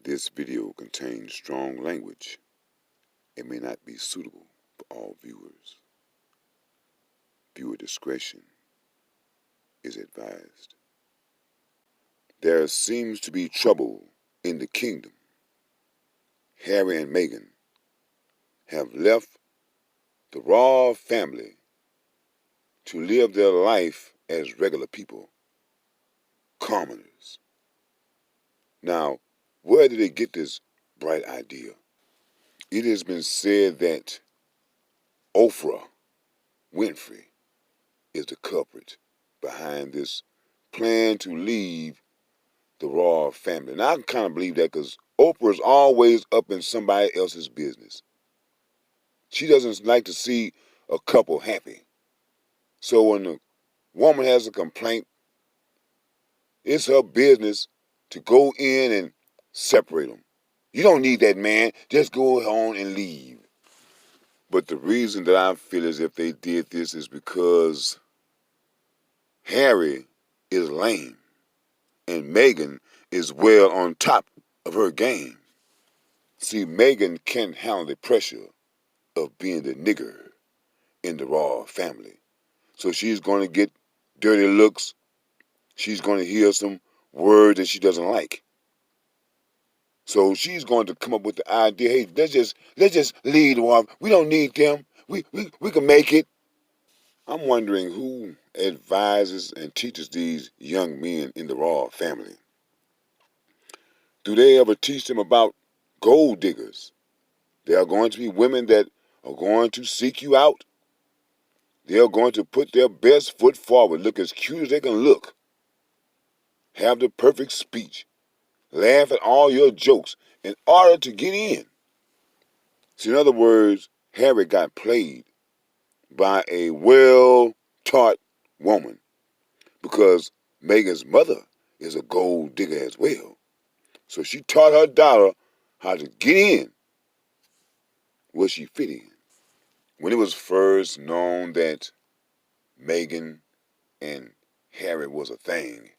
This video contains strong language. It may not be suitable for all viewers. Viewer discretion is advised. There seems to be trouble in the kingdom. Harry and Meghan have left the royal family to live their life as regular people, commoners. Now, where did they get this bright idea? It has been said that Oprah Winfrey is the culprit behind this plan to leave the royal family. And I kind of believe that because Oprah is always up in somebody else's business. She doesn't like to see a couple happy. So when the woman has a complaint, it's her business to go in and separate them. You don't need that man. Just go on and leave. But the reason that I feel as if they did this is because Harry is lame and Meghan is well on top of her game. See, Meghan can't handle the pressure of being the nigger in the royal family. So she's going to get dirty looks. She's going to hear some words that she doesn't like. So she's going to come up with the idea, hey, let's just leave the royal. We don't need them. We can make it. I'm wondering who advises and teaches these young men in the royal family. Do they ever teach them about gold diggers? There are going to be women that are going to seek you out. They are going to put their best foot forward, look as cute as they can look, have the perfect speech, laugh at all your jokes in order to get in. See, in other words, Harry got played by a well-taught woman because Meghan's mother is a gold digger as well. So she taught her daughter how to get in where she fit in. When it was first known that Meghan and Harry was a thing,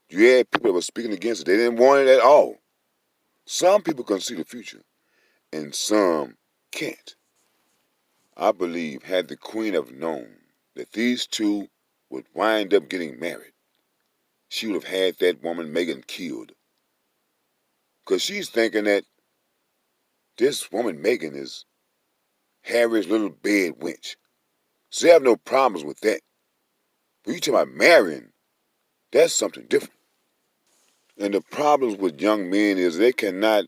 you had people that were speaking against it. They didn't want it at all. Some people can see the future, and some can't. I believe had the Queen have known that these two would wind up getting married, she would have had that woman Meghan killed. Because she's thinking that this woman Meghan is Harry's little bed wench. So they have no problems with that. But you talking about marrying, that's something different. And the problems with young men is they cannot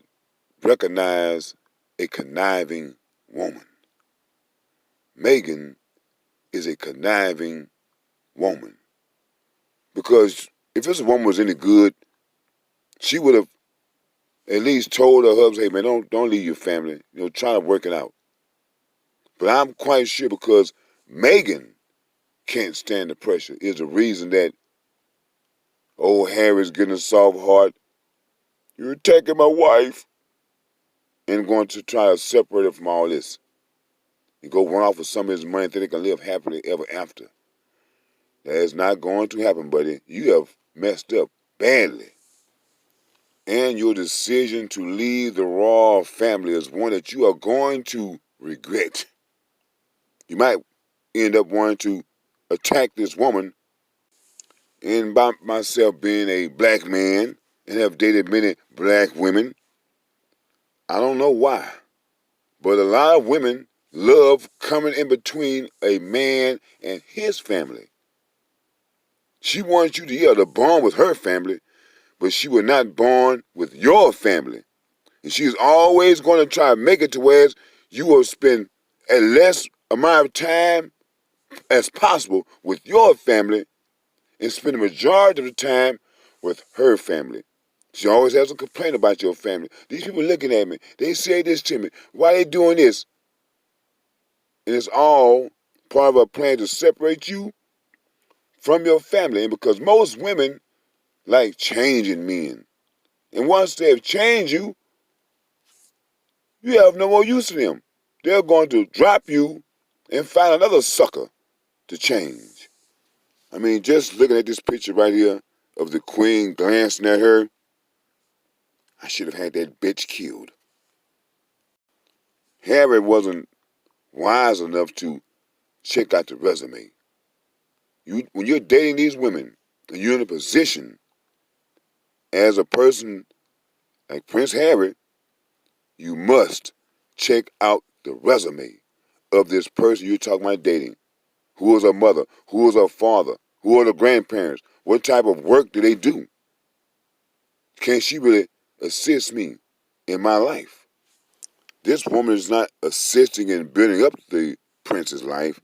recognize a conniving woman. Meghan is a conniving woman. Because if this woman was any good, she would have at least told her husband, hey man, don't leave your family. Try to work it out. But I'm quite sure because Meghan can't stand the pressure is the reason that old Harry's getting a soft heart. You're attacking my wife. And going to try to separate her from all this. And go run off with some of his money so they can live happily ever after. That is not going to happen, buddy. You have messed up badly. And your decision to leave the royal family is one that you are going to regret. You might end up wanting to attack this woman. And by myself being a black man and have dated many black women, I don't know why, but a lot of women love coming in between a man and his family. She wants you to bond with her family, but she will not bond with your family. And she is always going to try to make it to where you will spend a less amount of time as possible with your family and spend the majority of the time with her family. She always has a complaint about your family. These people looking at me. They say this to me. Why they doing this? And it's all part of a plan to separate you from your family. And because most women like changing men. And once they have changed you, you have no more use for them. They're going to drop you and find another sucker to change. I mean, just looking at this picture right here of the Queen glancing at her, I should have had that bitch killed. Harry wasn't wise enough to check out the resume. When you're dating these women and you're in a position as a person like Prince Harry, you must check out the resume of this person you're talking about dating. Who is her mother? Who is her father? Who are the grandparents? What type of work do they do? Can she really assist me in my life? This woman is not assisting in building up the prince's life.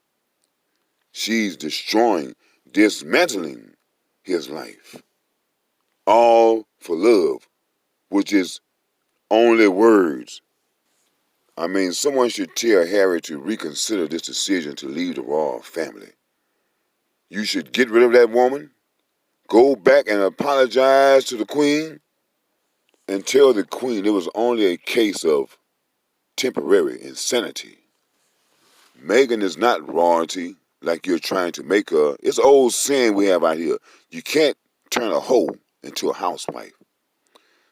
She's destroying, dismantling his life. All for love, which is only words. I mean, someone should tell Harry to reconsider this decision to leave the royal family. You should get rid of that woman, go back and apologize to the queen, and tell the queen it was only a case of temporary insanity. Meghan is not royalty like you're trying to make her. It's an old saying we have out here. You can't turn a hoe into a housewife.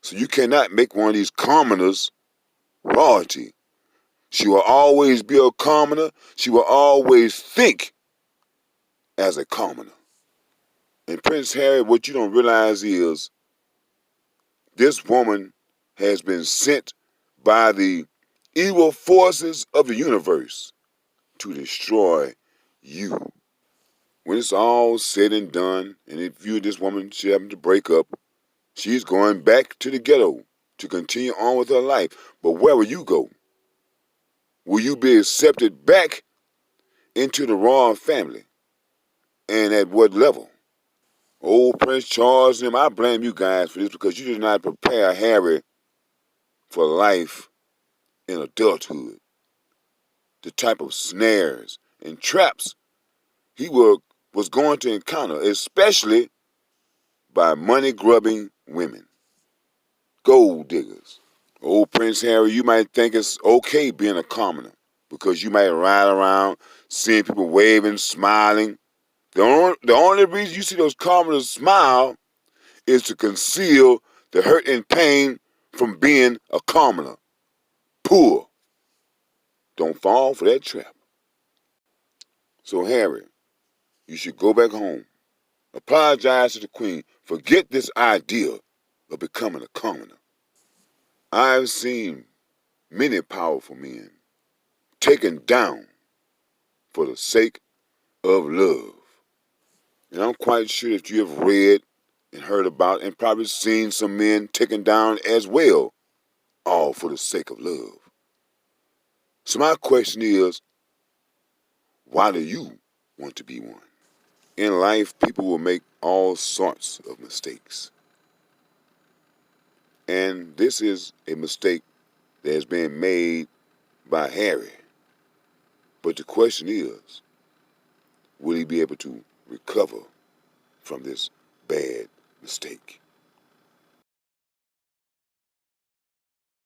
So you cannot make one of these commoners royalty. She will always be a commoner. She will always think as a commoner. And Prince Harry, what you don't realize is this woman has been sent by the evil forces of the universe to destroy you. When it's all said and done, and if you and this woman should happen to break up, she's going back to the ghetto to continue on with her life. But where will you go? Will you be accepted back into the royal family? And at what level? Old Prince Charles and them, I blame you guys for this because you did not prepare Harry for life in adulthood. The type of snares and traps he was going to encounter, especially by money-grubbing women, gold diggers. Old Prince Harry, you might think it's okay being a commoner because you might ride around seeing people waving, smiling. The only reason you see those commoners smile is to conceal the hurt and pain from being a commoner. Poor. Don't fall for that trap. So Harry, you should go back home. Apologize to the queen. Forget this idea of becoming a commoner. I've seen many powerful men taken down for the sake of love. And I'm quite sure that you have read and heard about and probably seen some men taken down as well, all for the sake of love. So my question is, why do you want to be one? In life, people will make all sorts of mistakes. And this is a mistake that has been made by Harry. But the question is, will he be able to recover from this bad mistake?